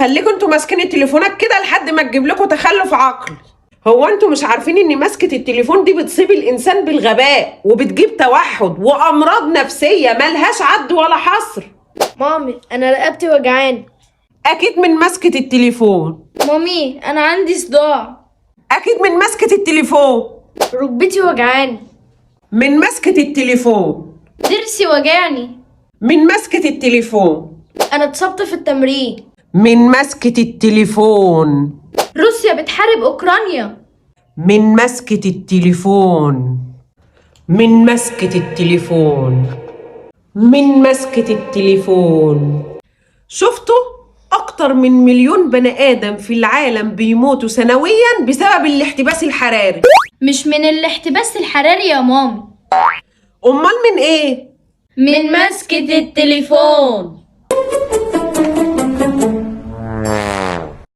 خليكوا انتوا ماسكين التليفونات كده لحد ما تجيب لكم تخلف عقلي. هو انتوا مش عارفين ان مسكة التليفون دي بتصيب الانسان بالغباء وبتجيب توحد وامراض نفسية ملهاش عد ولا حصر؟ مامي انا رقبتي وجعاني. اكيد من مسكة التليفون. مامي انا عندي صداع. اكيد من مسكة التليفون. ركبتي وجعاني. من مسكة التليفون. ضرسي وجعني. من مسكة التليفون. انا اتصبت في التمرين. من مسكة التليفون. روسيا بتحارب اوكرانيا. من مسكة التليفون. من مسكة التليفون. من مسكة التليفون. شفتوا؟ أكتر من 1,000,000 بني آدم في العالم بيموتوا سنويا بسبب الاحتباس الحراري. مش من الاحتباس الحراري يا مامي. أمال من إيه؟ من مسكة التليفون.